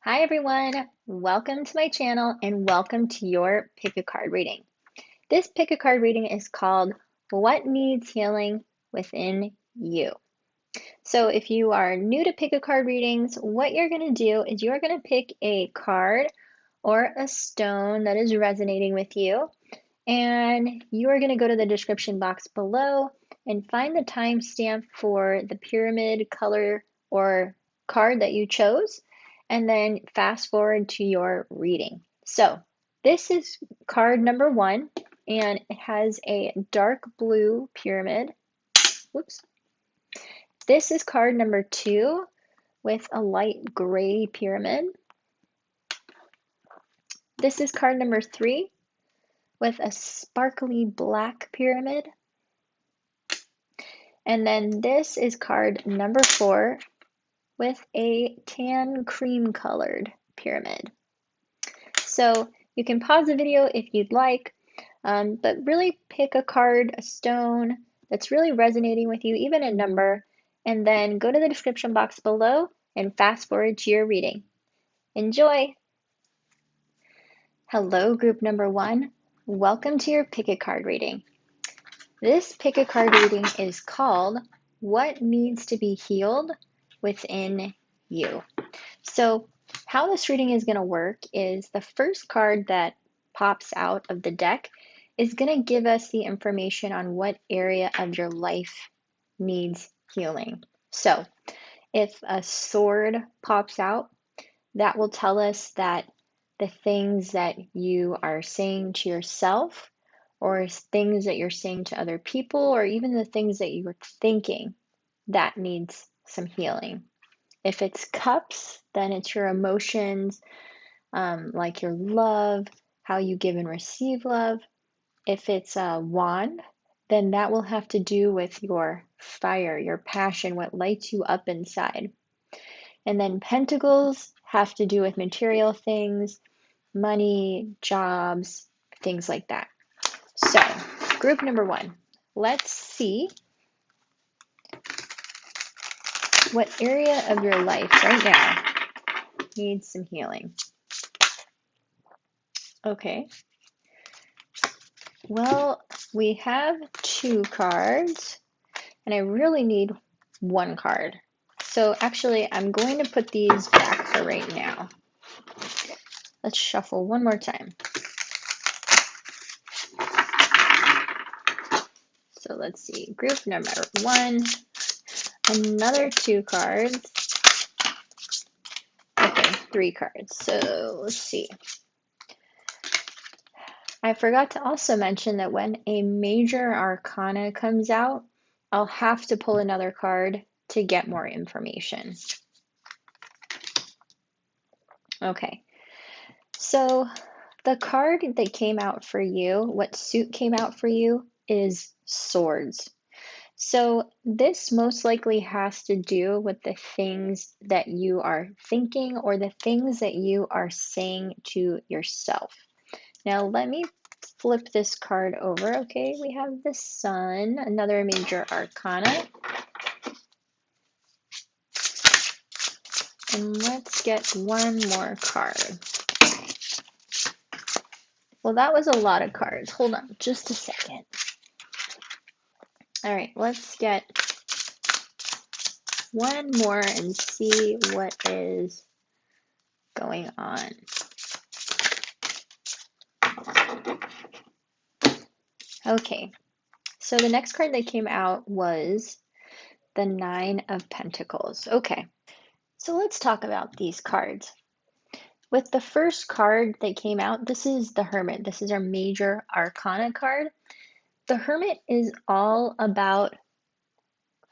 Hi everyone, welcome to my channel and welcome to your pick a card reading. This pick a card reading is called What Needs Healing Within You. So if you are new to pick a card readings, what you're going to do is you're going to pick a card or a stone that is resonating with you, and you are going to go to the description box below and find the timestamp for the pyramid color or card that you chose, and then fast forward to your reading. So this is card number 1, and it has a dark blue pyramid. Whoops. This is card number 2 with a light gray pyramid. This is card number 3 with a sparkly black pyramid. And then this is card number 4 with a tan cream colored pyramid. So you can pause the video if you'd like, but really pick a card, a stone that's really resonating with you, even a number, and then go to the description box below and fast forward to your reading. Enjoy! Hello, group number 1. Welcome to your pick a card reading. This pick a card reading is called What Needs to Be Healed Within You. So how this reading is going to work is the first card that pops out of the deck is going to give us the information on what area of your life needs healing. So if a sword pops out, that will tell us that the things that you are saying to yourself, or things that you're saying to other people, or even the things that you were thinking, that needs some healing. If it's cups, then it's your emotions, like your love, how you give and receive love. If it's a wand, then that will have to do with your fire, your passion, what lights you up inside. And then pentacles have to do with material things, money, jobs, things like that. So, group number 1, let's see what area of your life right now needs some healing. Okay. Well, we have 2 cards, and I really need 1 card. So actually, I'm going to put these back for right now. Let's shuffle one more time. So let's see, group number 1, another 2 cards. Okay, 3 cards. So let's see. I forgot to also mention that when a major arcana comes out, I'll have to pull another card to get more information. Okay, so the card that came out for you, what suit came out for you, is swords. So this most likely has to do with the things that you are thinking or the things that you are saying to yourself. Now let me flip this card over. Okay, we have the Sun, another major arcana. And let's get one more card. Well, that was a lot of cards. Hold on just a second. All right, let's get one more and see what is going on. Okay, so the next card that came out was the 9 of Pentacles. Okay, so let's talk about these cards. With the first card that came out, this is the Hermit. This is our major arcana card. The Hermit is all about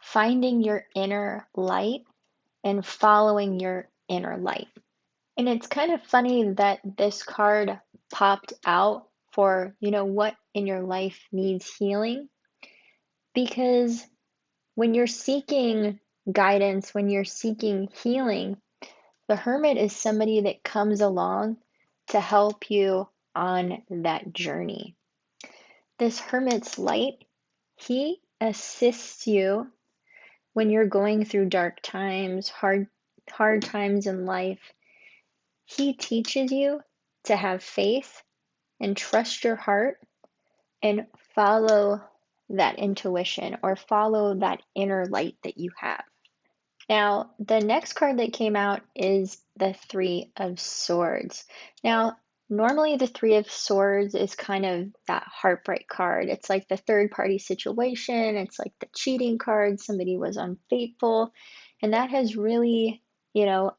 finding your inner light and following your inner light. And it's kind of funny that this card popped out for, what in your life needs healing. Because when you're seeking guidance, when you're seeking healing, the Hermit is somebody that comes along to help you on that journey. This Hermit's light, he assists you when you're going through dark times, hard times in life. He teaches you to have faith and trust your heart and follow that intuition or follow that inner light that you have. Now, the next card that came out is the Three of Swords. Now, normally the Three of Swords is kind of that heartbreak card. It's like the third party situation. It's like the cheating card. Somebody was unfaithful. And that has really,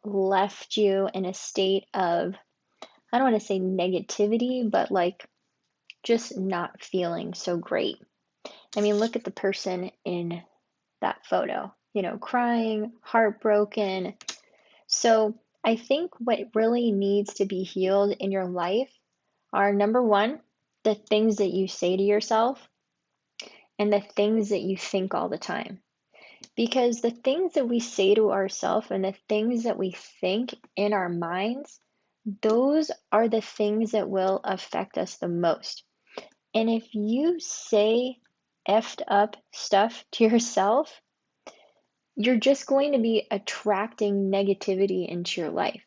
left you in a state of, I don't want to say negativity, but like just not feeling so great. I mean, look at the person in that photo, crying, heartbroken. So I think what really needs to be healed in your life are, number one, the things that you say to yourself and the things that you think all the time. Because the things that we say to ourselves and the things that we think in our minds, those are the things that will affect us the most. And if you say effed up stuff to yourself, you're just going to be attracting negativity into your life.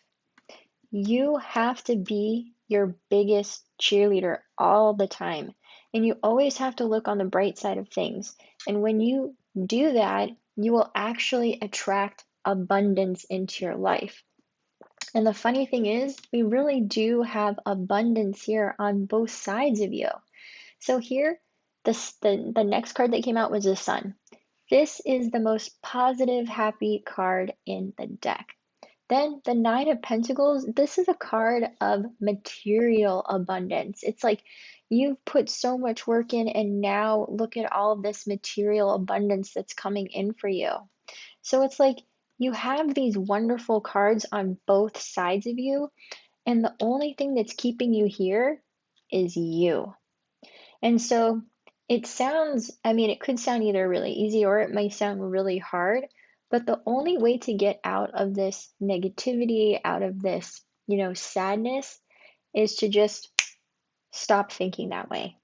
You have to be your biggest cheerleader all the time. And you always have to look on the bright side of things. And when you do that, you will actually attract abundance into your life. And the funny thing is, we really do have abundance here on both sides of you. So here, the next card that came out was the Sun. This is the most positive, happy card in the deck. Then the Nine of Pentacles, this is a card of material abundance. It's like you've put so much work in, and now look at all of this material abundance that's coming in for you. So it's like you have these wonderful cards on both sides of you, and the only thing that's keeping you here is you. And so it could sound either really easy or it might sound really hard, but the only way to get out of this negativity, out of this, sadness, is to just stop thinking that way.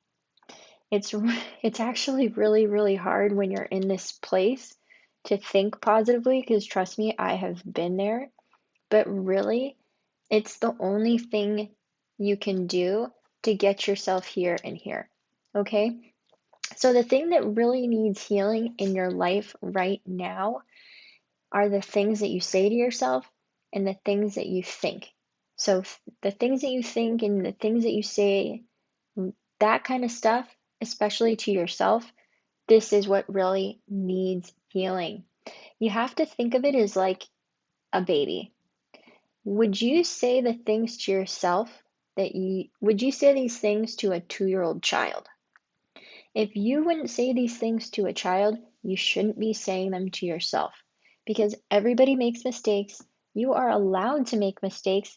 It's actually really, really hard when you're in this place to think positively, because trust me, I have been there, but really, it's the only thing you can do to get yourself here and here. Okay? So the thing that really needs healing in your life right now are the things that you say to yourself and the things that you think. So the things that you think and the things that you say, that kind of stuff, especially to yourself, this is what really needs healing. You have to think of it as like a baby. Would you say the things to yourself would you say these things to a 2-year-old child? If you wouldn't say these things to a child, you shouldn't be saying them to yourself, because everybody makes mistakes. You are allowed to make mistakes.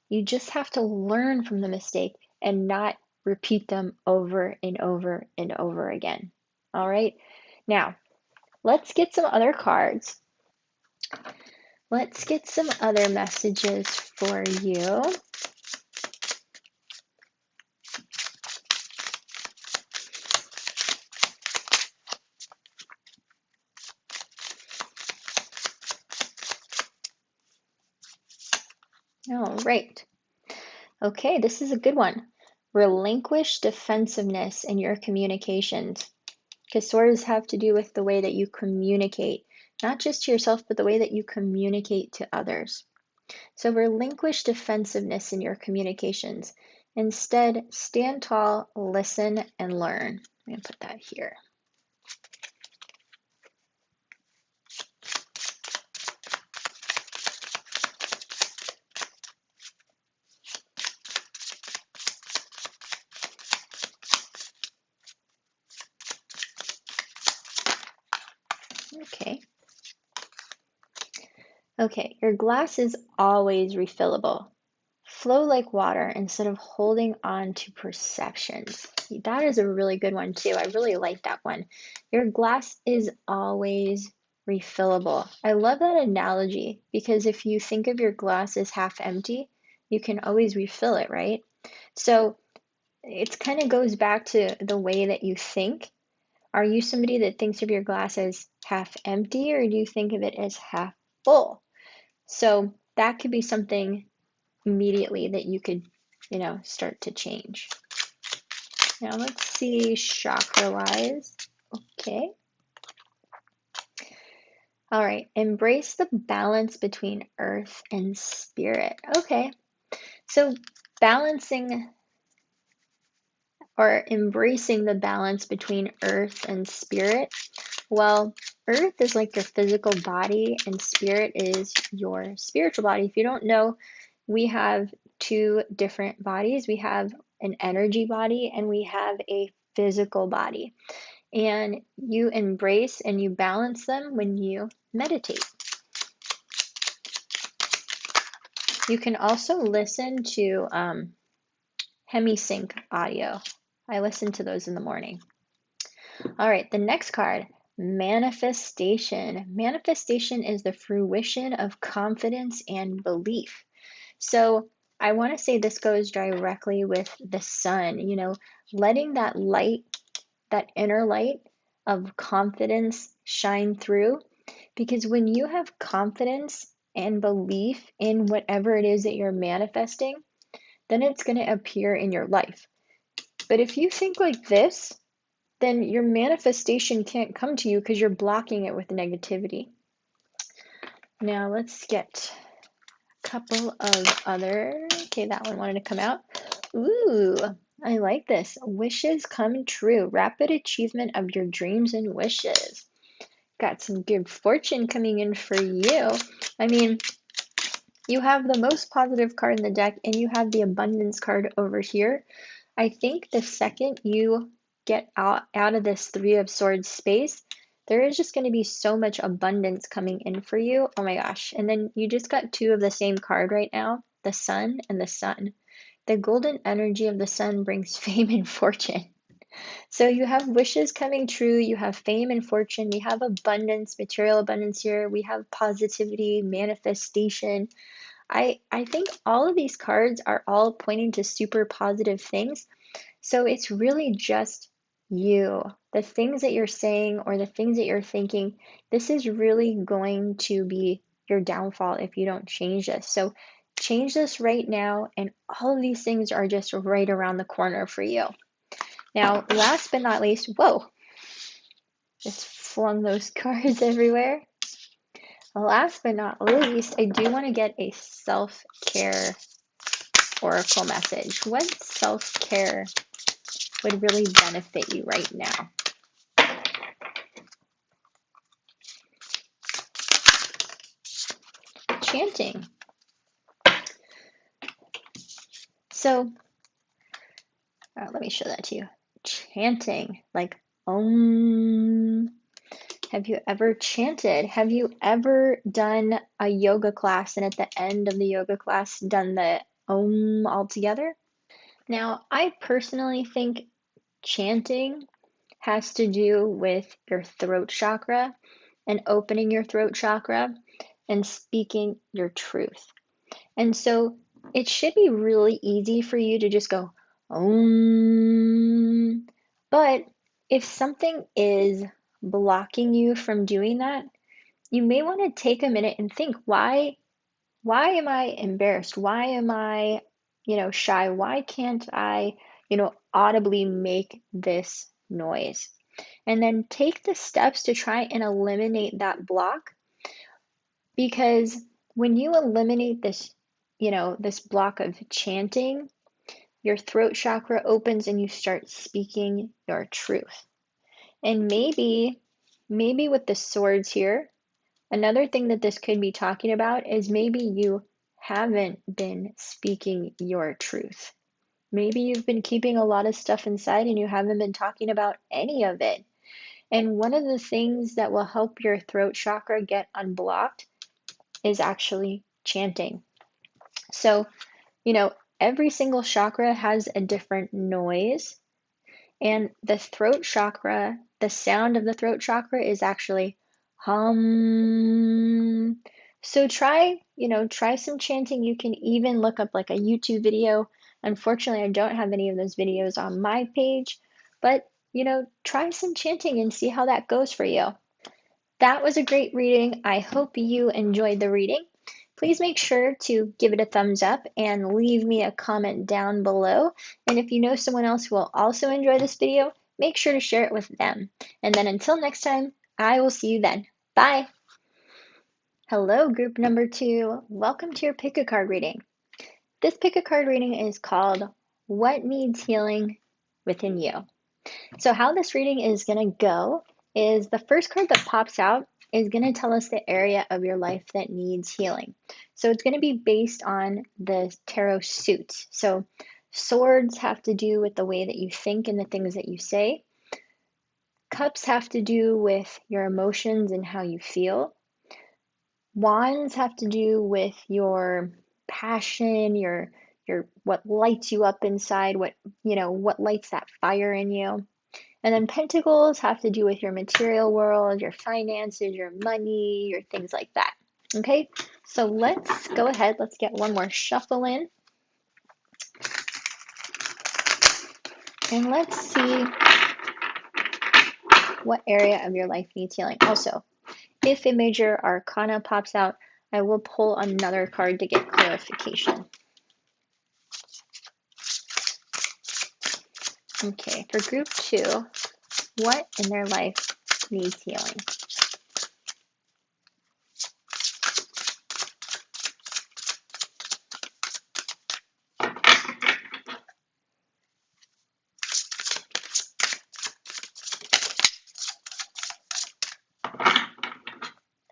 You just have to learn from the mistake and not repeat them over and over and over again. All right? Now, let's get some other cards. Let's get some other messages for you. All right. Okay, this is a good one. Relinquish defensiveness in your communications. Because swords have to do with the way that you communicate, not just to yourself, but the way that you communicate to others. So relinquish defensiveness in your communications. Instead, stand tall, listen, and learn. I'm going to put that here. Okay. Okay, your glass is always refillable. Flow like water instead of holding on to perceptions. That is a really good one too. I really like that one. Your glass is always refillable. I love that analogy, because if you think of your glass as half empty, you can always refill it, right? So it kind of goes back to the way that you think. Are you somebody that thinks of your glass as half empty, or do you think of it as half full? So that could be something immediately that you could, start to change. Now let's see chakra-wise. Okay. All right, embrace the balance between earth and spirit. Okay, so balancing or embracing the balance between earth and spirit. Well, earth is like your physical body and spirit is your spiritual body. If you don't know, we have two different bodies. We have an energy body and we have a physical body. And you embrace and you balance them when you meditate. You can also listen to HemiSync audio. I listen to those in the morning. All right, the next card, manifestation. Manifestation is the fruition of confidence and belief. So I want to say this goes directly with the sun, letting that light, that inner light of confidence shine through. Because when you have confidence and belief in whatever it is that you're manifesting, then it's going to appear in your life. But if you think like this, then your manifestation can't come to you because you're blocking it with negativity. Now let's get a couple of other. Okay, that one wanted to come out. Ooh, I like this. Wishes come true. Rapid achievement of your dreams and wishes. Got some good fortune coming in for you. I mean, you have the most positive card in the deck and you have the abundance card over here. I think the second you get out of this Three of Swords space, there is just going to be so much abundance coming in for you. Oh my gosh. And then you just got two of the same card right now, the Sun and the Sun. The golden energy of the Sun brings fame and fortune. So you have wishes coming true, you have fame and fortune, we have abundance, material abundance here, we have positivity, manifestation. I think all of these cards are all pointing to super positive things. So it's really just you. The things that you're saying or the things that you're thinking, this is really going to be your downfall if you don't change this. So change this right now, and all of these things are just right around the corner for you. Now, last but not least, whoa, just flung those cards everywhere. Last but not least, I do want to get a self-care oracle message. What self-care would really benefit you right now? Chanting. So, let me show that to you. Chanting, like Om. Have you ever chanted? Have you ever done a yoga class and at the end of the yoga class done the Om all together? Now, I personally think chanting has to do with your throat chakra and opening your throat chakra and speaking your truth. And so it should be really easy for you to just go, Om. But if something is blocking you from doing that, you may want to take a minute and think, why am I embarrassed? Why am I, shy? Why can't I, audibly make this noise? And then take the steps to try and eliminate that block. Because when you eliminate this, this block of chanting, your throat chakra opens and you start speaking your truth. And maybe with the swords here, another thing that this could be talking about is maybe you haven't been speaking your truth. Maybe you've been keeping a lot of stuff inside and you haven't been talking about any of it. And one of the things that will help your throat chakra get unblocked is actually chanting. So, every single chakra has a different noise, and the throat chakra, the sound of the throat chakra is actually hum. So try some chanting. You can even look up like a YouTube video. Unfortunately, I don't have any of those videos on my page, but try some chanting and see how that goes for you. That was a great reading. I hope you enjoyed the reading. please make sure to give it a thumbs up and leave me a comment down below. And if you know someone else who will also enjoy this video, make sure to share it with them. And then until next time, I will see you then. Bye! Hello, group number 2. Welcome to your pick a card reading. This pick a card reading is called What Needs Healing Within You? So how this reading is going to go is the first card that pops out is going to tell us the area of your life that needs healing. So it's going to be based on the tarot suits. So swords have to do with the way that you think and the things that you say. Cups have to do with your emotions and how you feel. Wands have to do with your passion, your what lights you up inside, what lights that fire in you. And then pentacles have to do with your material world, your finances, your money, your things like that. Okay, so let's go ahead. Let's get one more shuffle in. And let's see what area of your life needs healing. Also, if a major arcana pops out, I will pull another card to get clarification. Okay, for group 2, what in their life needs healing?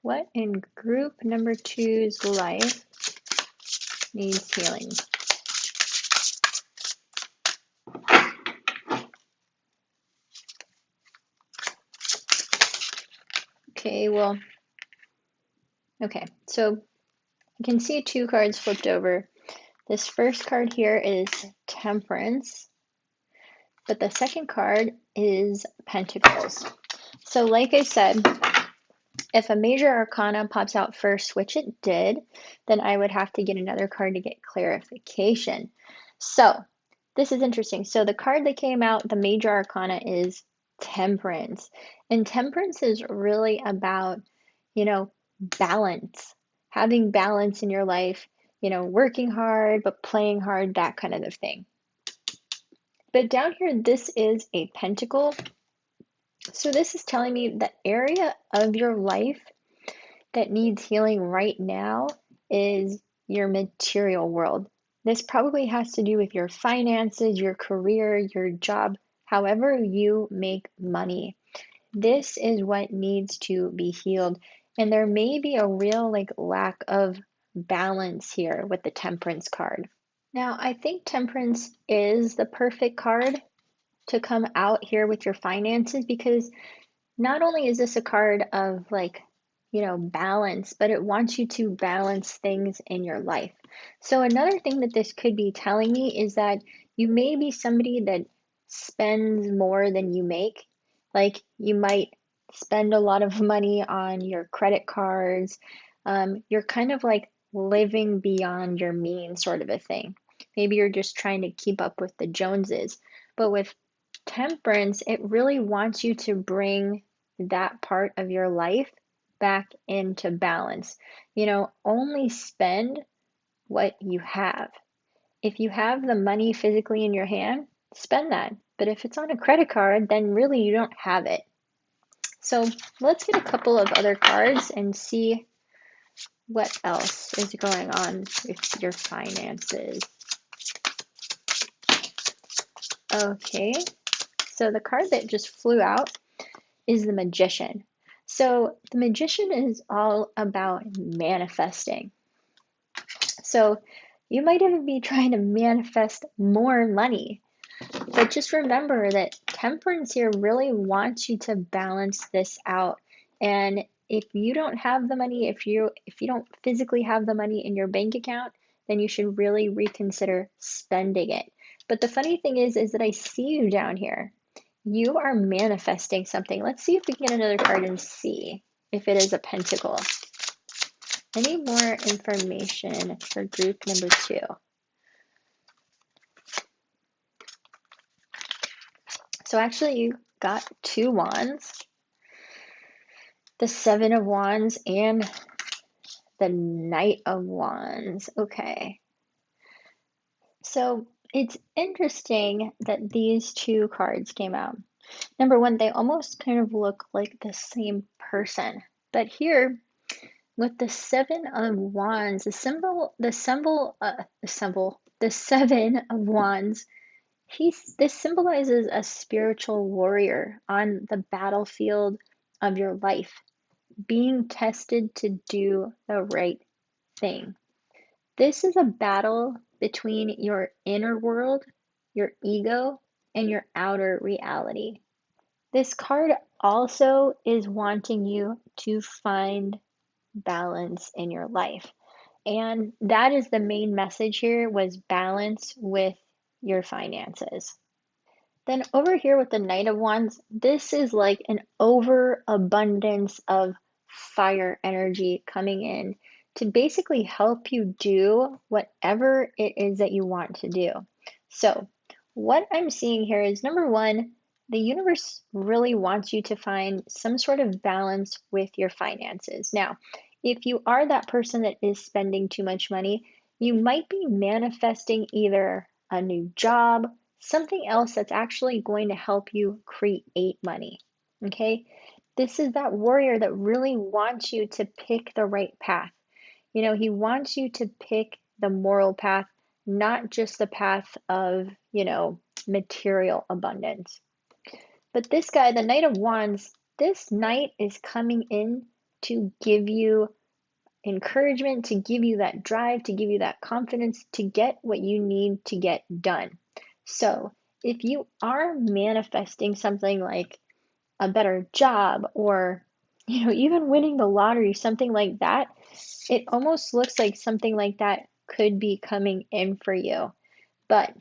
What in group number 2's life needs healing? Okay, so you can see 2 cards flipped over. This first card here is Temperance, but the second card is Pentacles. So like I said, if a major arcana pops out first, which it did, then I would have to get another card to get clarification. So this is interesting. So the card that came out, the major arcana, is Temperance. And Temperance is really about, balance, having balance in your life, working hard, but playing hard, that kind of a thing. But down here, this is a pentacle. So this is telling me the area of your life that needs healing right now is your material world. This probably has to do with your finances, your career, your job, however you make money. This is what needs to be healed. And there may be a real lack of balance here with the Temperance card. Now, I think Temperance is the perfect card to come out here with your finances, because not only is this a card of balance, but it wants you to balance things in your life. So another thing that this could be telling me is that you may be somebody that spends more than you make. Like you might spend a lot of money on your credit cards. You're kind of like living beyond your means, sort of a thing. Maybe you're just trying to keep up with the Joneses. But with Temperance, it really wants you to bring that part of your life back into balance. Only spend what you have. If you have the money physically in your hand, spend that. But if it's on a credit card, then really you don't have it. So let's get a couple of other cards and see what else is going on with your finances. Okay, so the card that just flew out is the Magician. So the Magician is all about manifesting. So you might even be trying to manifest more money. But just remember that Temperance here really wants you to balance this out. And if you don't have the money, if you don't physically have the money in your bank account, then you should really reconsider spending it. But the funny thing is that I see you down here. You are manifesting something. Let's see if we can get another card and see if it is a pentacle. Any more information for group number 2? So actually you got 2 wands, the 7 of Wands and the Knight of Wands. Okay. So it's interesting that these two cards came out. Number one, they almost kind of look like the same person. But here, with the Seven of Wands, the Seven of Wands, this symbolizes a spiritual warrior on the battlefield of your life, being tested to do the right thing. This is a battle between your inner world, your ego, and your outer reality. This card also is wanting you to find balance in your life. And that is the main message here, was balance with your finances. Then over here with the Knight of Wands, this is like an overabundance of fire energy coming in to basically help you do whatever it is that you want to do. So what I'm seeing here is, number one, the universe really wants you to find some sort of balance with your finances. Now, if you are that person that is spending too much money, you might be manifesting either a new job, something else that's actually going to help you create money. Okay? This is that warrior that really wants you to pick the right path. He wants you to pick the moral path, not just the path of, material abundance. But this guy, the Knight of Wands, this knight is coming in to give you encouragement, to give you that drive, to give you that confidence to get what you need to get done. So if you are manifesting something like a better job, or even winning the lottery, something like that, it almost looks like something like that could be coming in for you. But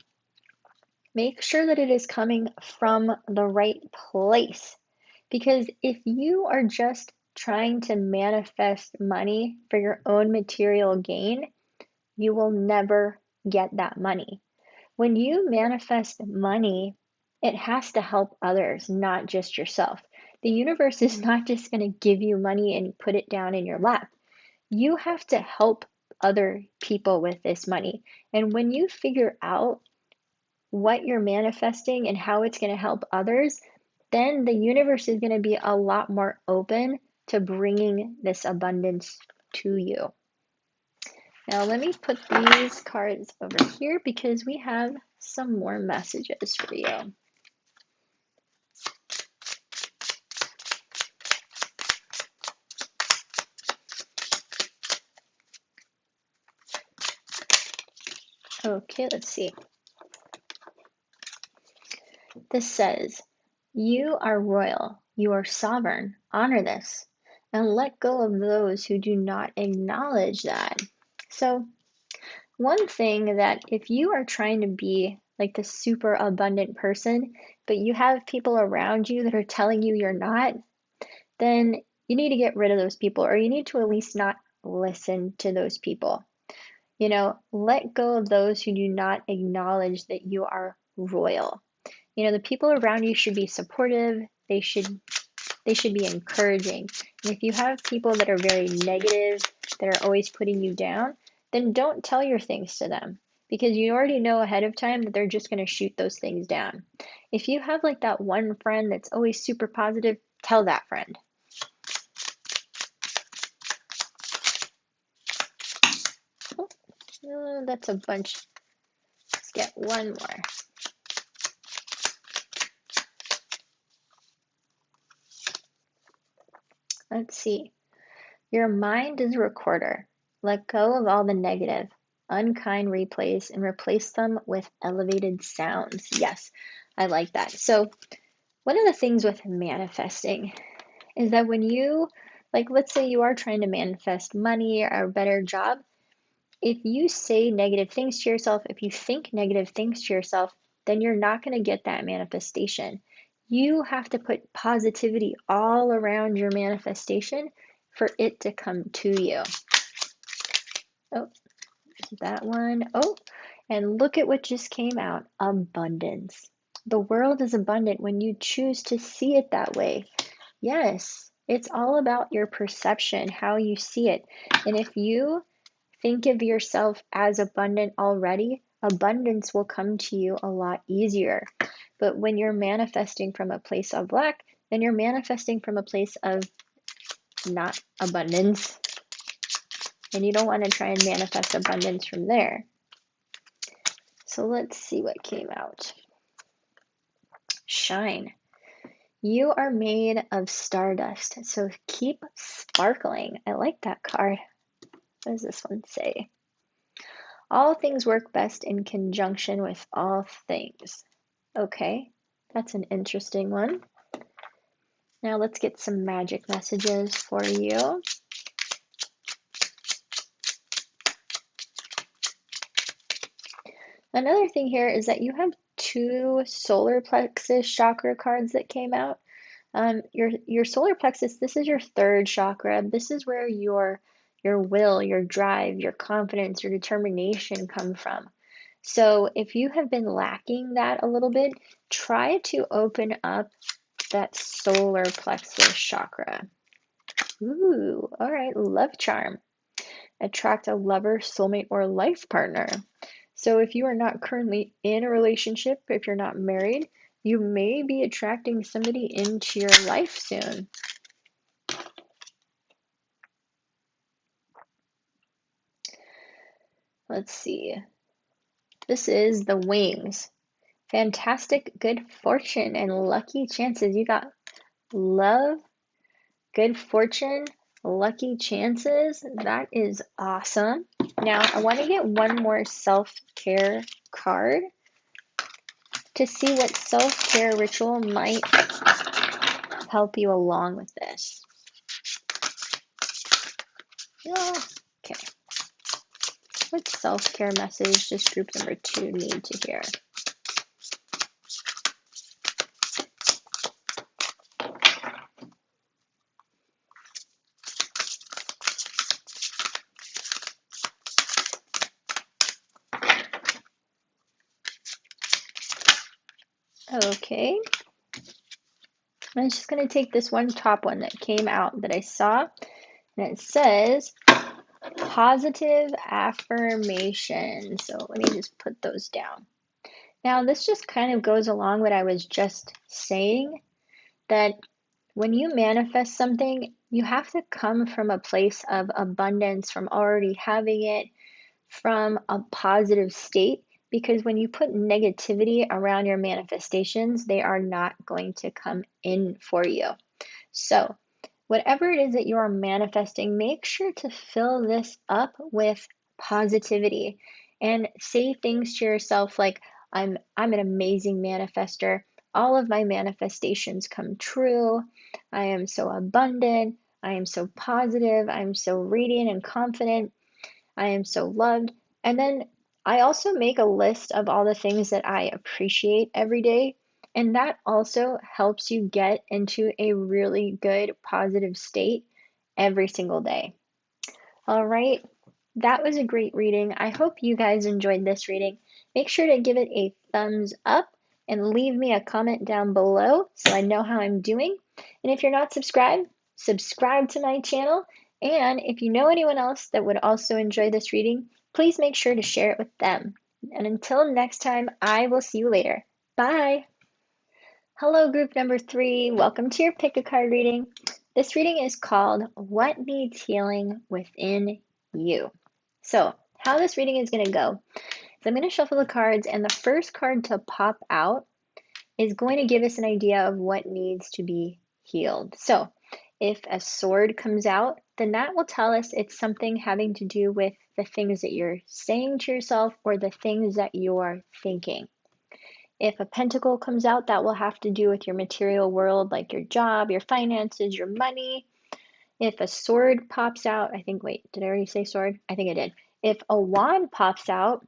make sure that it is coming from the right place. Because if you are just trying to manifest money for your own material gain, you will never get that money. When you manifest money, it has to help others, not just yourself. The universe is not just going to give you money and put it down in your lap. You have to help other people with this money. And when you figure out what you're manifesting and how it's going to help others, then the universe is going to be a lot more open to bringing this abundance to you. Now let me put these cards over here because we have some more messages for you. Okay, let's see. This says, you are royal, you are sovereign, honor this, and let go of those who do not acknowledge that. So one thing that if you are trying to be like the super abundant person, but you have people around you that are telling you you're not, then you need to get rid of those people, or you need to at least not listen to those people. Let go of those who do not acknowledge that you are royal. The people around you should be supportive. They should be encouraging. And if you have people that are very negative, that are always putting you down, then don't tell your things to them, because you already know ahead of time that they're just going to shoot those things down. If you have like that one friend that's always super positive, tell that friend. Oh, that's a bunch. Let's get one more. Let's see. Your mind is a recorder. Let go of all the negative, unkind replays and replace them with elevated sounds. Yes, I like that. So one of the things with manifesting is that when you, like, let's say you are trying to manifest money or a better job, if you say negative things to yourself, if you think negative things to yourself, then you're not going to get that manifestation. You have to put positivity all around your manifestation for it to come to you. Oh, that one. Oh, and look at what just came out. Abundance. The world is abundant when you choose to see it that way. Yes, It's all about your perception, how you see it. And if you think of yourself as abundant already, abundance will come to you a lot easier. But when you're manifesting from a place of lack, then you're manifesting from a place of not abundance. And you don't want to try and manifest abundance from there. So let's see what came out. Shine. You are made of stardust, so keep sparkling. I like that card. What does this one say? All things work best in conjunction with all things. Okay, that's an interesting one. Now let's get some magic messages for you. Another thing here is that you have 2 solar plexus chakra cards that came out. Your solar plexus, this is your 3rd chakra. This is where your will, your drive, your confidence, your determination come from. So if you have been lacking that a little bit, try to open up that solar plexus chakra. Ooh, all right, love charm. Attract a lover, soulmate, or life partner. So if you are not currently in a relationship, if you're not married, you may be attracting somebody into your life soon. Let's see. This is the wings. Fantastic good fortune and lucky chances. You got love, good fortune, lucky chances. That is awesome. Now, I want to get one more self-care card to see what self-care ritual might help you along with this. Okay. What self-care message does group number 2 need to hear? Okay. I'm just going to take this one top one that came out that I saw, and it says positive affirmation. So let me just put those down. Now, this just kind of goes along what I was just saying, that when you manifest something, you have to come from a place of abundance, from already having it, from a positive state, because when you put negativity around your manifestations, they are not going to come in for you. So, whatever it is that you are manifesting, make sure to fill this up with positivity and say things to yourself like, I'm an amazing manifester. All of my manifestations come true. I am so abundant. I am so positive. I am so radiant and confident. I am so loved. And then I also make a list of all the things that I appreciate every day. And that also helps you get into a really good positive state every single day. All right, that was a great reading. I hope you guys enjoyed this reading. Make sure to give it a thumbs up and leave me a comment down below so I know how I'm doing. And if you're not subscribed, subscribe to my channel. And if you know anyone else that would also enjoy this reading, please make sure to share it with them. And until next time, I will see you later. Bye. Hello, group number 3. Welcome to your pick a card reading. This reading is called What Needs Healing Within You. So, how this reading is going to go is I'm going to shuffle the cards, and the first card to pop out is going to give us an idea of what needs to be healed. So, if a sword comes out, then that will tell us it's something having to do with the things that you're saying to yourself or the things that you're thinking. If a pentacle comes out, that will have to do with your material world, like your job, your finances, your money. If a sword pops out, did I already say sword? I think I did. If a wand pops out,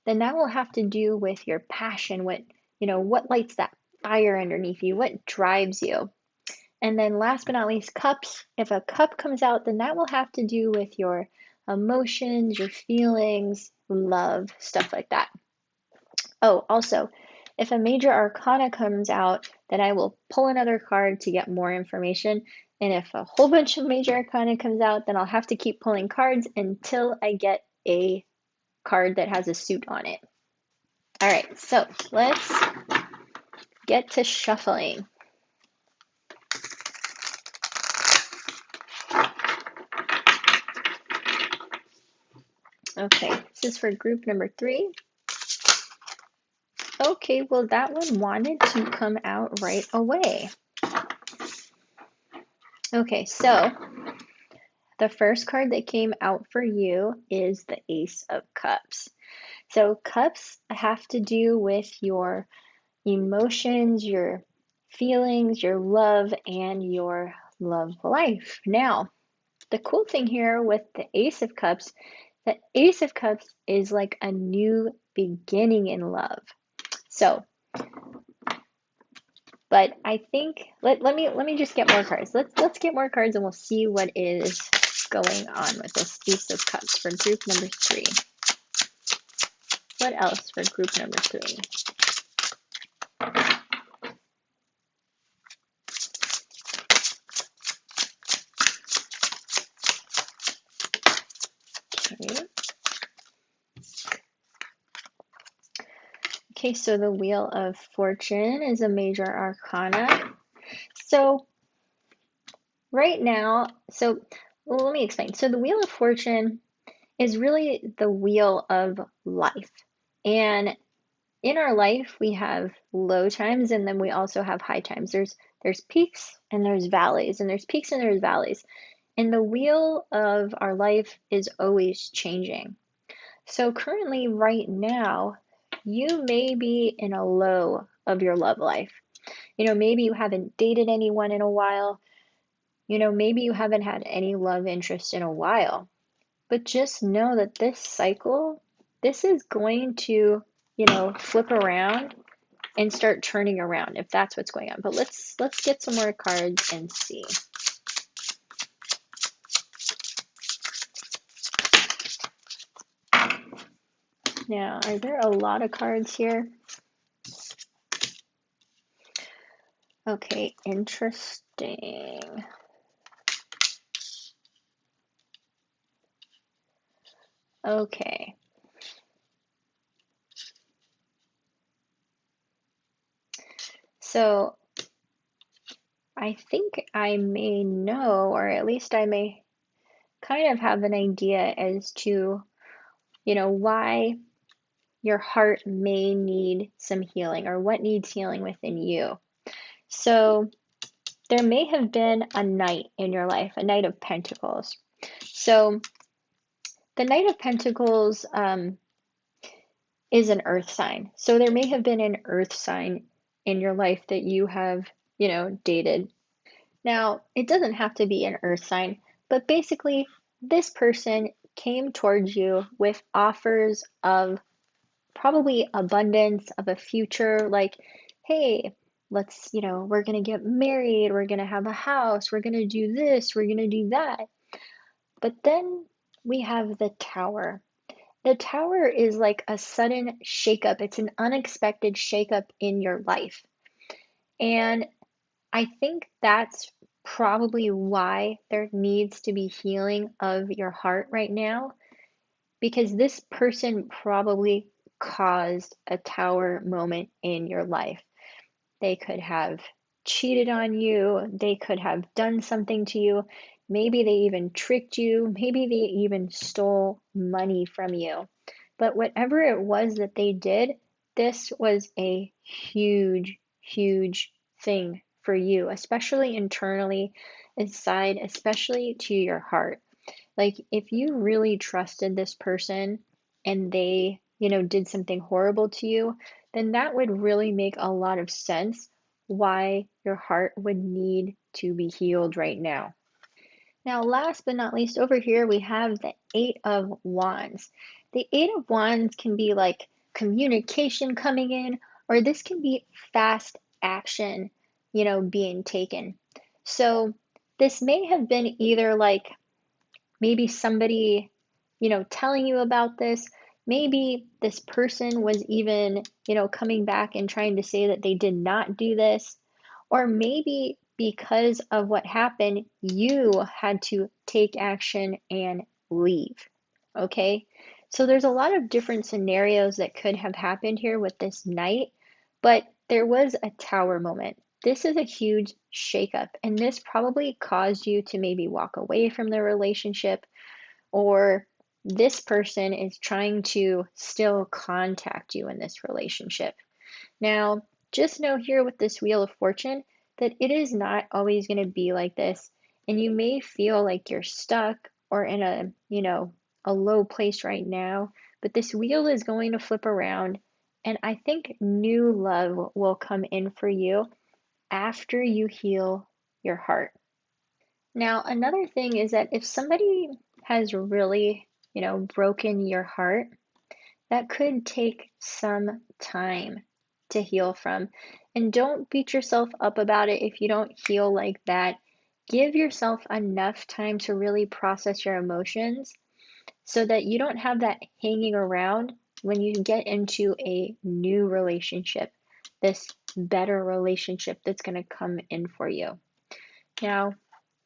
then that will have to do with your passion, what lights that fire underneath you, what drives you. And then last but not least, cups. If a cup comes out, then that will have to do with your emotions, your feelings, love, stuff like that. Oh, also, if a major arcana comes out, then I will pull another card to get more information. And if a whole bunch of major arcana comes out, then I'll have to keep pulling cards until I get a card that has a suit on it. All right, so let's get to shuffling. Okay, this is for group number 3. Okay, well, that one wanted to come out right away. Okay, so the first card that came out for you is the Ace of Cups. So cups have to do with your emotions, your feelings, your love, and your love life. Now, the cool thing here with the Ace of Cups, the Ace of Cups is like a new beginning in love. So, but I think let me just get more cards. Let's get more cards and we'll see what is going on with this Ace of Cups for group number 3. What else for group number 3? Okay. Okay, so the Wheel of Fortune is a major arcana. So right now, let me explain. So the Wheel of Fortune is really the wheel of life. And in our life, we have low times and then we also have high times. There's peaks and there's valleys, and there's peaks and there's valleys. And the wheel of our life is always changing. So currently, right now, you may be in a low of your love life. Maybe you haven't dated anyone in a while. Maybe you haven't had any love interest in a while. But just know that this cycle, this is going to, flip around and start turning around if that's what's going on. But let's get some more cards and see. Now, are there a lot of cards here? Okay, interesting. Okay. So I think I may know, or at least I may kind of have an idea as to, why your heart may need some healing or what needs healing within you. So there may have been a knight in your life, a Knight of Pentacles. So the Knight of Pentacles is an earth sign. So there may have been an earth sign in your life that you have, dated. Now, it doesn't have to be an earth sign, but basically, this person came towards you with offers of probably abundance, of a future, like, hey, we're going to get married, we're going to have a house, we're going to do this, we're going to do that. But then we have the Tower. The Tower is like a sudden shakeup. It's an unexpected shakeup in your life. And I think that's probably why there needs to be healing of your heart right now, because this person probably caused a Tower moment in your life. They could have cheated on you, they could have done something to you, maybe they even tricked you, maybe they even stole money from you. But whatever it was that they did, this was a huge, huge thing for you, especially internally, inside, especially to your heart. Like, if you really trusted this person and they, did something horrible to you, then that would really make a lot of sense why your heart would need to be healed right now. Now, last but not least, over here we have the Eight of Wands. The Eight of Wands can be like communication coming in, or this can be fast action, being taken. So this may have been either like maybe somebody, telling you about this. Maybe this person was even, coming back and trying to say that they did not do this. Or maybe because of what happened, you had to take action and leave. Okay? So there's a lot of different scenarios that could have happened here with this knight, but there was a tower moment. This is a huge shakeup, and this probably caused you to maybe walk away from the relationship, or this person is trying to still contact you in this relationship. Now, just know here with this Wheel of Fortune that it is not always going to be like this, and you may feel like you're stuck or in a low place right now, but this wheel is going to flip around, and I think new love will come in for you after you heal your heart. Now, another thing is that if somebody has really, broken your heart, that could take some time to heal from. And don't beat yourself up about it if you don't heal like that. Give yourself enough time to really process your emotions so that you don't have that hanging around when you get into a new relationship, this better relationship that's going to come in for you. Now,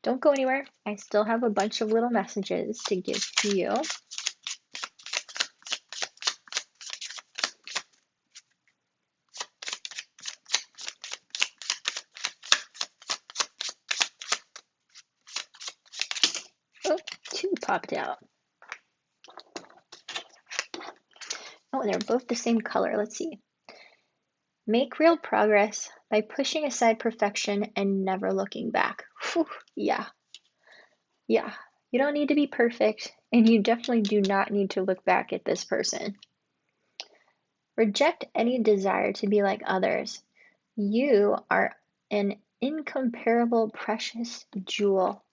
don't go anywhere. I still have a bunch of little messages to give to you. Oh, two popped out. Oh, they're both the same color. Let's see. Make real progress by pushing aside perfection and never looking back. Whew, yeah. You don't need to be perfect, and you definitely do not need to look back at this person. Reject any desire to be like others. You are an incomparable, precious jewel.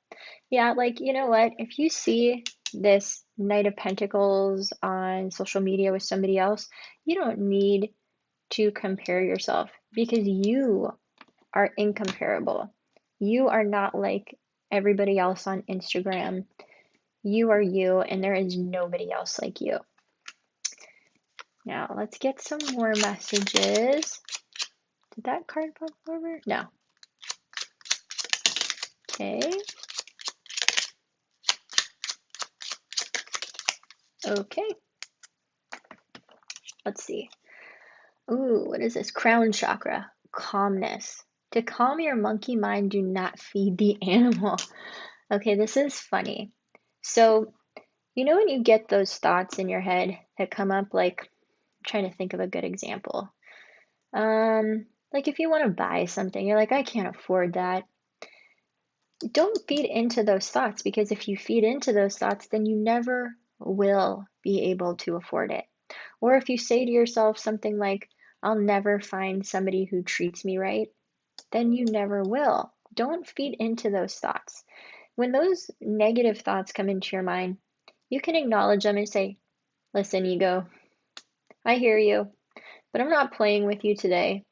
Yeah, you know what? If you see this Knight of Pentacles on social media with somebody else, you don't need to compare yourself because you are incomparable. You are not like everybody else on Instagram. You are you, and there is nobody else like you. Now, let's get some more messages. Did that card pop over? No. Okay. Okay. Let's see. Ooh, what is this? Crown chakra. Calmness. To calm your monkey mind, do not feed the animal. Okay, this is funny. So, when you get those thoughts in your head that come up, I'm trying to think of a good example. If you want to buy something, you're like, I can't afford that. Don't feed into those thoughts, because if you feed into those thoughts, then you never will be able to afford it. Or if you say to yourself something like, I'll never find somebody who treats me right, then you never will. Don't feed into those thoughts. When those negative thoughts come into your mind, you can acknowledge them and say, listen, ego, I hear you, but I'm not playing with you today.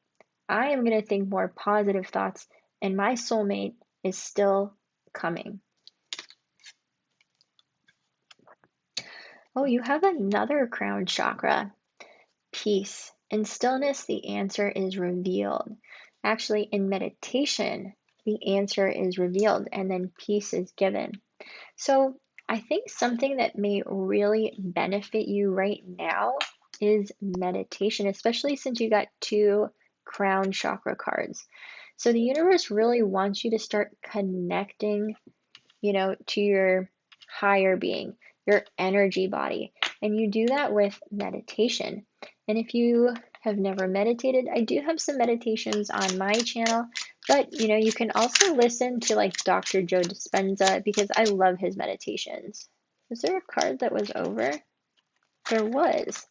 I am going to think more positive thoughts, and my soulmate is still coming. Oh, you have another crown chakra. Peace. In stillness, the answer is revealed. Actually, in meditation, the answer is revealed, and then peace is given. So I think something that may really benefit you right now is meditation, especially since you got two crown chakra cards. So the universe really wants you to start connecting, to your higher being, your energy body. And you do that with meditation. And if you have never meditated, I do have some meditations on my channel, but you can also listen to Dr. Joe Dispenza, because I love his meditations. Was there a card that was over? There was.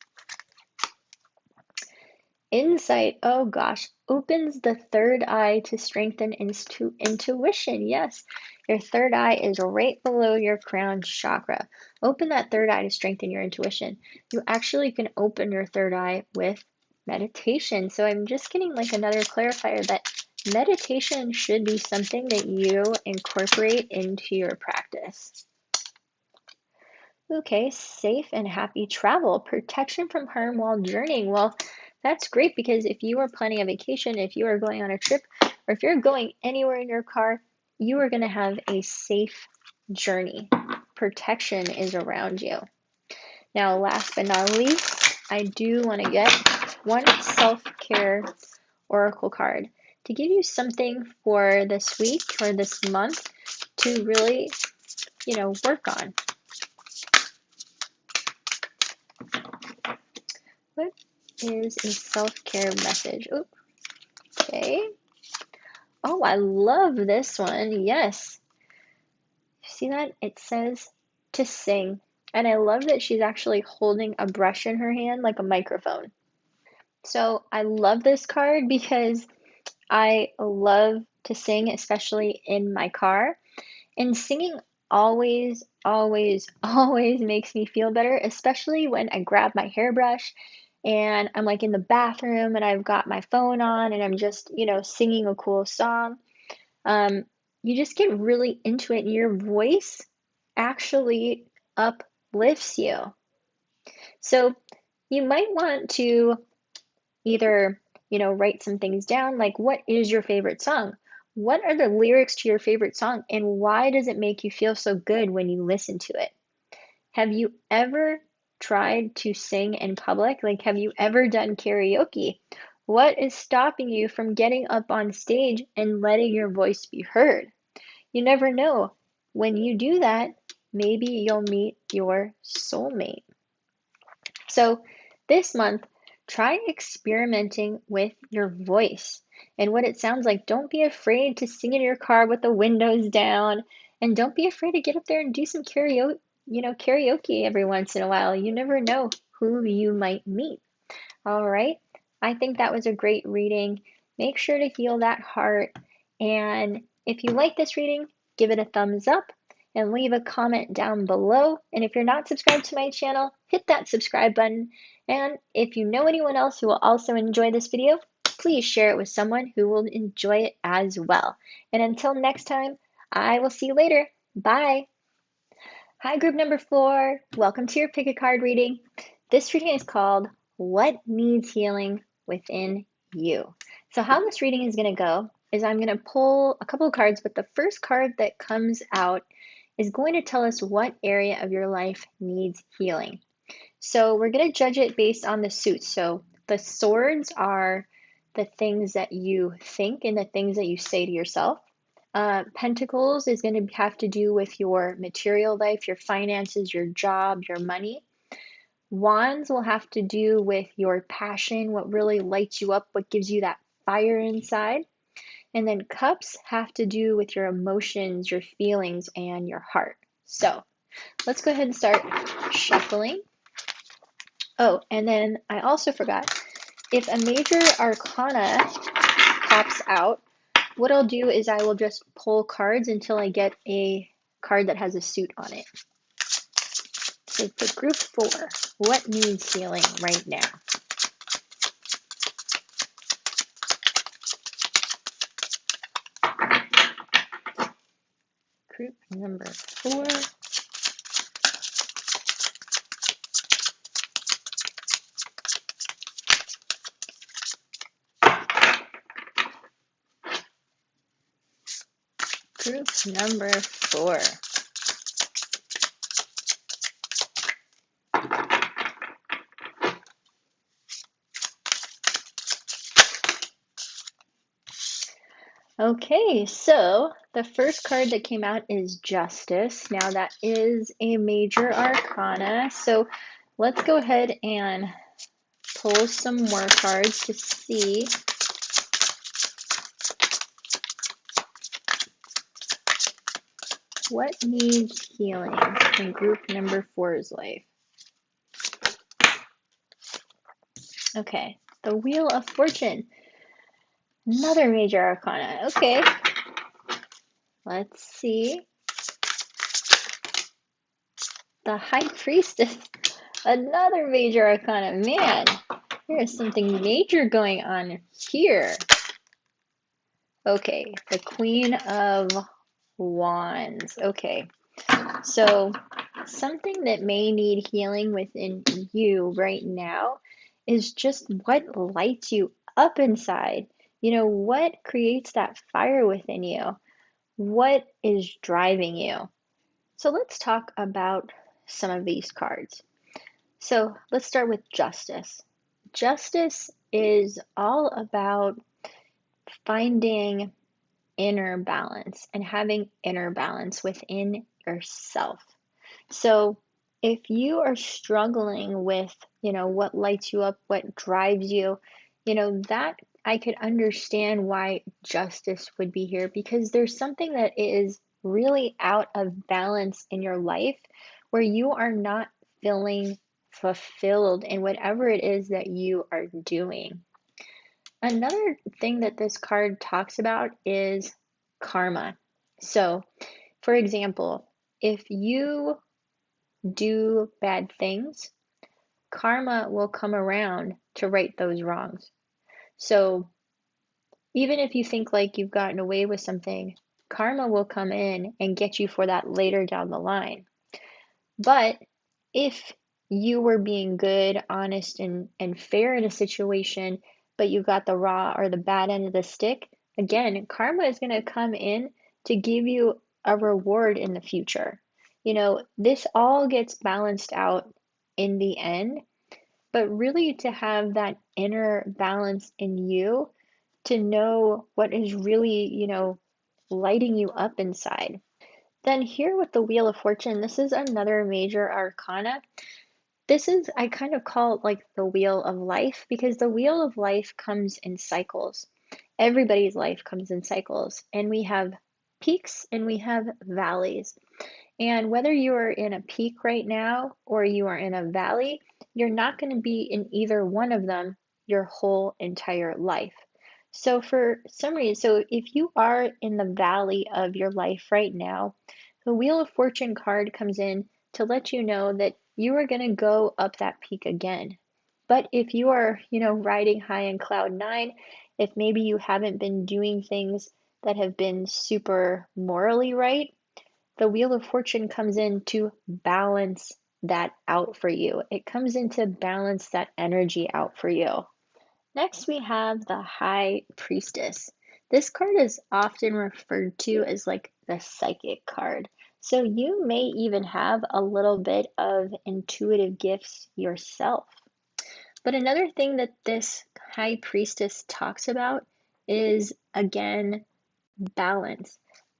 Insight, oh gosh, opens the third eye to strengthen intuition. Yes, your third eye is right below your crown chakra. Open that third eye to strengthen your intuition. You actually can open your third eye with meditation. So I'm just getting another clarifier that meditation should be something that you incorporate into your practice. Okay, safe and happy travel, protection from harm while journeying. Well, that's great, because if you are planning a vacation, if you are going on a trip, or if you're going anywhere in your car, you are going to have a safe journey. Protection is around you. Now, last but not least, I do want to get one self-care oracle card to give you something for this week or this month to really, work on. What is a self-care message? Ooh, okay. Oh, I love this one. Yes. See that? It says to sing. And I love that she's actually holding a brush in her hand like a microphone. So I love this card because I love to sing, especially in my car. And singing always, always, always makes me feel better, especially when I grab my hairbrush and I'm like in the bathroom and I've got my phone on and I'm just, singing a cool song. You just get really into it and your voice actually uplifts you. So you might want to either, write some things down, like what is your favorite song? What are the lyrics to your favorite song and why does it make you feel so good when you listen to it? Have you ever tried to sing in public? Like, have you ever done karaoke? What is stopping you from getting up on stage and letting your voice be heard? You never know. When you do that, maybe you'll meet your soulmate. So this month, try experimenting with your voice and what it sounds like. Don't be afraid to sing in your car with the windows down, and don't be afraid to get up there and do some karaoke every once in a while. You never know who you might meet. All right. I think that was a great reading. Make sure to heal that heart. And if you like this reading, give it a thumbs up and leave a comment down below. And if you're not subscribed to my channel, hit that subscribe button. And if you know anyone else who will also enjoy this video, please share it with someone who will enjoy it as well. And until next time, I will see you later. Bye. Hi, group number 4. Welcome to your pick a card reading. This reading is called What Needs Healing Within You. So how this reading is going to go is I'm going to pull a couple of cards, but the first card that comes out is going to tell us what area of your life needs healing. So we're going to judge it based on the suits. So the swords are the things that you think and the things that you say to yourself. Pentacles is going to have to do with your material life, your finances, your job, your money. Wands will have to do with your passion, what really lights you up, what gives you that fire inside. And then cups have to do with your emotions, your feelings, and your heart. So let's go ahead and start shuffling. Oh, and then I also forgot, if a major arcana pops out, what I'll do is I will just pull cards until I get a card that has a suit on it. So for group 4, what needs healing right now? Group number 4. Group number 4. Okay, so the first card that came out is Justice. Now that is a major arcana. So let's go ahead and pull some more cards to see what needs healing in group number 4's life. Okay, the Wheel of Fortune. Another major arcana. Okay, let's see. The High Priestess. Another major arcana. Man, there is something major going on here. Okay, the Queen of Wands. Okay, so something that may need healing within you right now is just what lights you up inside. What creates that fire within you? What is driving you? So let's talk about some of these cards. So let's start with Justice. Justice is all about finding inner balance and having inner balance within yourself. So if you are struggling with, what lights you up, what drives you, that I could understand why justice would be here, because there's something that is really out of balance in your life where you are not feeling fulfilled in whatever it is that you are doing. Another thing that this card talks about is karma. So, for example, if you do bad things, karma will come around to right those wrongs. So even if you think like you've gotten away with something, karma will come in and get you for that later down the line. But if you were being good, honest, and fair in a situation, but you got the raw or the bad end of the stick, again, karma is going to come in to give you a reward in the future. This all gets balanced out in the end, but really to have that inner balance in you to know what is really, lighting you up inside. Then here with the Wheel of Fortune, this is another major arcana. This is, I kind of call it like the wheel of life, because the wheel of life comes in cycles. Everybody's life comes in cycles, and we have peaks and we have valleys. And whether you are in a peak right now or you are in a valley, you're not going to be in either one of them your whole entire life. So for some reason, so if you are in the valley of your life right now, the Wheel of Fortune card comes in to let you know that you are going to go up that peak again. But if you are, riding high in cloud nine, if maybe you haven't been doing things that have been super morally right, the Wheel of Fortune comes in to balance that out for you. It comes in to balance that energy out for you. Next, we have the High Priestess. This card is often referred to as like the psychic card. So you may even have a little bit of intuitive gifts yourself. But another thing that this High Priestess talks about is, again, balance.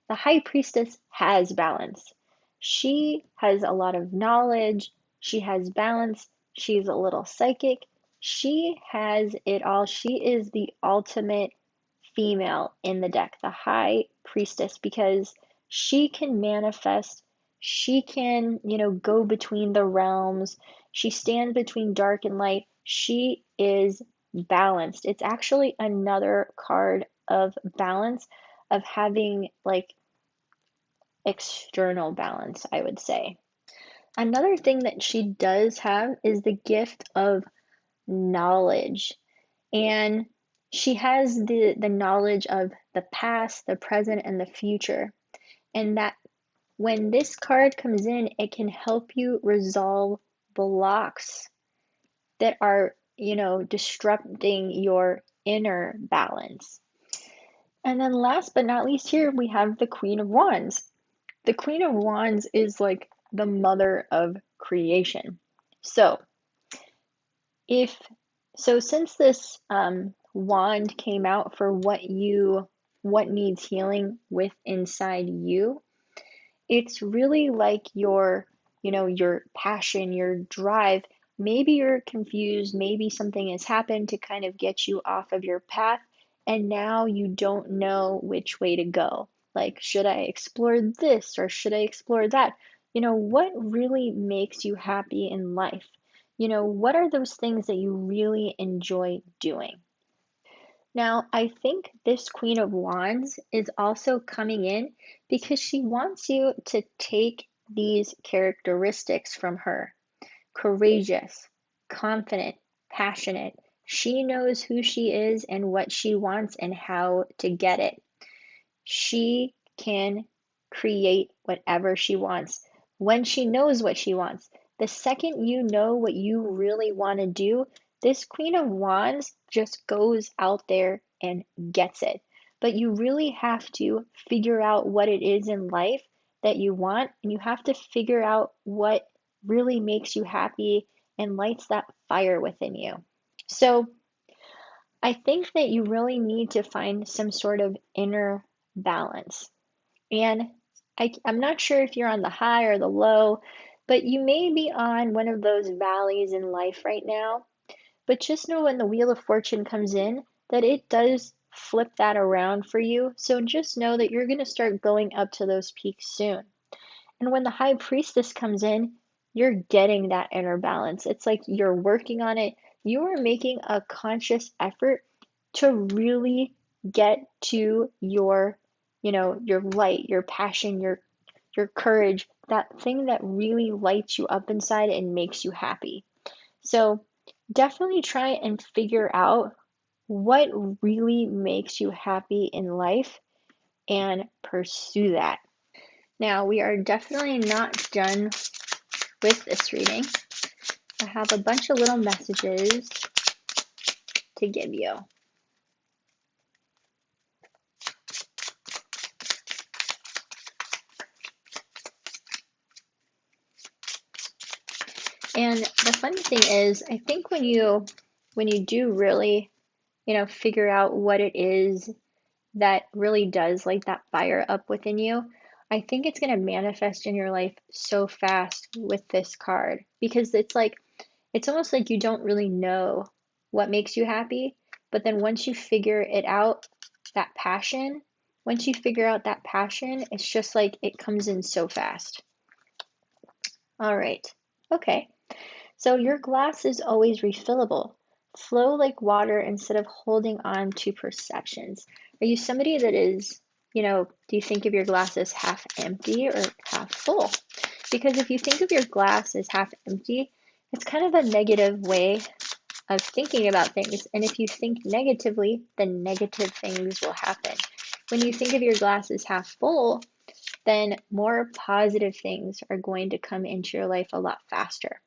The High Priestess has balance. She has a lot of knowledge. She has balance. She's a little psychic. She has it all. She is the ultimate female in the deck, the High Priestess, because she can manifest. She can, go between the realms. She stands between dark and light. She is balanced. It's actually another card of balance, of having like external balance, I would say. Another thing that she does have is the gift of knowledge. And she has the knowledge of the past, the present, and the future. And that when this card comes in, it can help you resolve blocks that are, disrupting your inner balance. And then last but not least, here we have the Queen of Wands. The Queen of Wands is like the mother of creation. So if since this wand came out for what needs healing with inside you, it's really like your passion, your drive. Maybe you're confused, maybe something has happened to kind of get you off of your path, and now you don't know which way to go. Like, should I explore this or should I explore that? What really makes you happy in life? What are those things that you really enjoy doing? Now, I think this Queen of Wands is also coming in because she wants you to take these characteristics from her: courageous, confident, passionate. She knows who she is and what she wants and how to get it. She can create whatever she wants when she knows what she wants. The second you know what you really want to do, this Queen of Wands just goes out there and gets it. But you really have to figure out what it is in life that you want, and you have to figure out what really makes you happy and lights that fire within you. So I think that you really need to find some sort of inner balance. And I'm not sure if you're on the high or the low, but you may be on one of those valleys in life right now. But just know when the Wheel of Fortune comes in that it does flip that around for you. So just know that you're going to start going up to those peaks soon. And when the High Priestess comes in, you're getting that inner balance. It's like you're working on it. You are making a conscious effort to really get to your light, your passion, your courage, that thing that really lights you up inside and makes you happy. So definitely try and figure out what really makes you happy in life and pursue that. Now, we are definitely not done with this reading. I have a bunch of little messages to give you. And the funny thing is, I think when you do really, figure out what it is that really does light that fire up within you, I think it's going to manifest in your life so fast with this card, because it's almost like you don't really know what makes you happy, but then once you figure it out, once you figure out that passion, it's just like it comes in so fast. All right. Okay. So your glass is always refillable. Flow like water instead of holding on to perceptions. Are you somebody that is, do you think of your glass as half empty or half full? Because if you think of your glass as half empty, it's kind of a negative way of thinking about things. And if you think negatively, then negative things will happen. When you think of your glass as half full, then more positive things are going to come into your life a lot faster.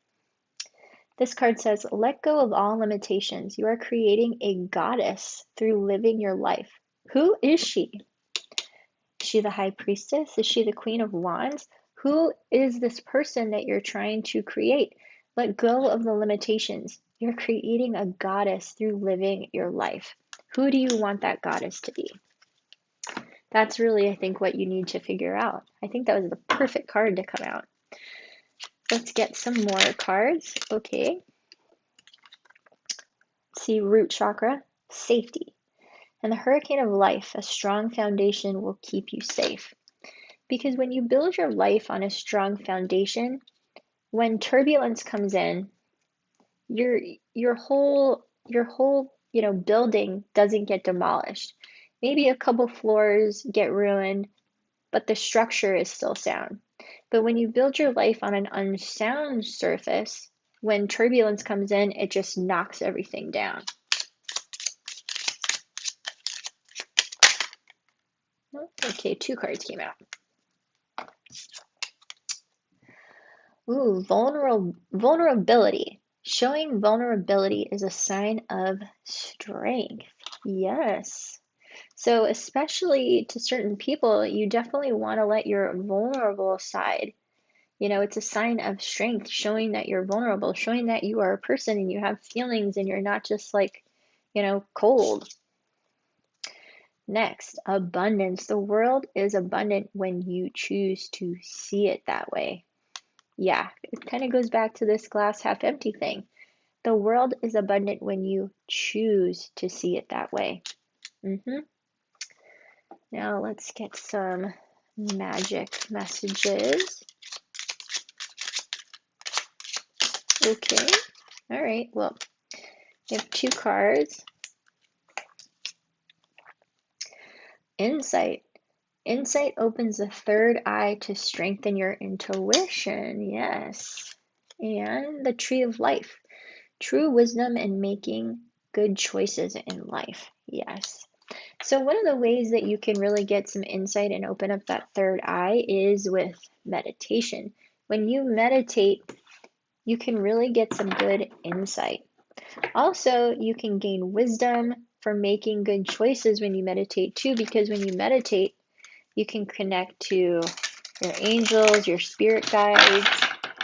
This card says, let go of all limitations. You are creating a goddess through living your life. Who is she? Is she the High Priestess? Is she the Queen of Wands? Who is this person that you're trying to create? Let go of the limitations. You're creating a goddess through living your life. Who do you want that goddess to be? That's really, I think, what you need to figure out. I think that was the perfect card to come out. Let's get some more cards. Okay. See, root chakra, safety. And the hurricane of life, a strong foundation will keep you safe. Because when you build your life on a strong foundation, when turbulence comes in, your whole building doesn't get demolished. Maybe a couple floors get ruined, but the structure is still sound. But when you build your life on an unsound surface, when turbulence comes in, it just knocks everything down. Okay, 2 cards came out. Ooh, vulnerability. Showing vulnerability is a sign of strength. Yes. So especially to certain people, you definitely want to let your vulnerable side, it's a sign of strength, showing that you're vulnerable, showing that you are a person and you have feelings and you're not just like, cold. Next, abundance. The world is abundant when you choose to see it that way. Yeah, it kind of goes back to this glass half empty thing. The world is abundant when you choose to see it that way. Now let's get some magic messages. Okay. All right. Well, we have 2 cards. Insight. Insight opens the third eye to strengthen your intuition. Yes. And the tree of life. True wisdom in making good choices in life. Yes. So one of the ways that you can really get some insight and open up that third eye is with meditation. When you meditate, you can really get some good insight. Also, you can gain wisdom for making good choices when you meditate too, because when you meditate, you can connect to your angels, your spirit guides,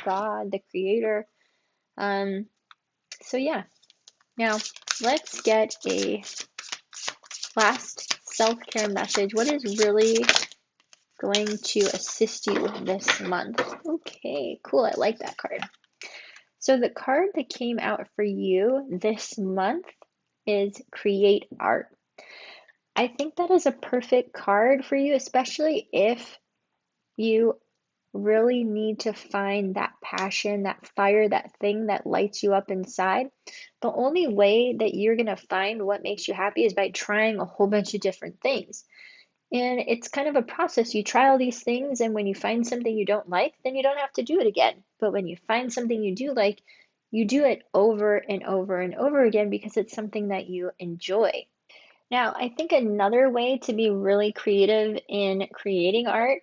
God, the creator. So yeah, now let's get a last self-care message. What is really going to assist you this month? Okay, cool. I like that card. So the card that came out for you this month is Create Art. I think that is a perfect card for you, especially if you really need to find that passion, that fire, that thing that lights you up inside. The only way that you're going to find what makes you happy is by trying a whole bunch of different things. And it's kind of a process. You try all these things, and when you find something you don't like, then you don't have to do it again. But when you find something you do like, you do it over and over and over again because it's something that you enjoy. Now, I think another way to be really creative in creating art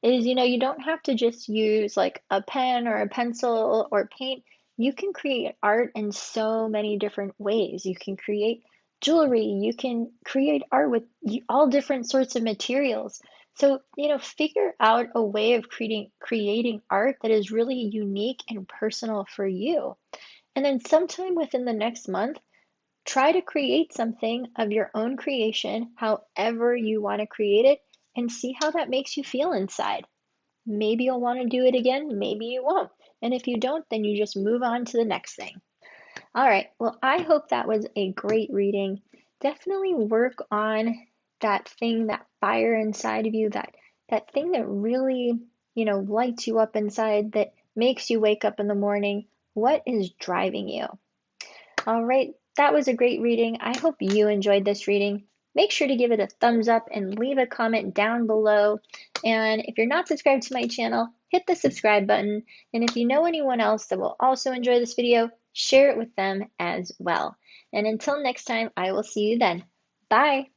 is, you don't have to just use like a pen or a pencil or paint. You can create art in so many different ways. You can create jewelry, you can create art with all different sorts of materials. So, figure out a way of creating art that is really unique and personal for you. And then sometime within the next month, try to create something of your own creation, however you want to create it, and see how that makes you feel inside. Maybe you'll want to do it again, maybe you won't. And if you don't, then you just move on to the next thing. All right, well, I hope that was a great reading. Definitely work on that thing, that fire inside of you, that thing that really, lights you up inside, that makes you wake up in the morning. What is driving you? All right, that was a great reading. I hope you enjoyed this reading. Make sure to give it a thumbs up and leave a comment down below. And if you're not subscribed to my channel, hit the subscribe button. And if you know anyone else that will also enjoy this video, share it with them as well. And until next time, I will see you then. Bye.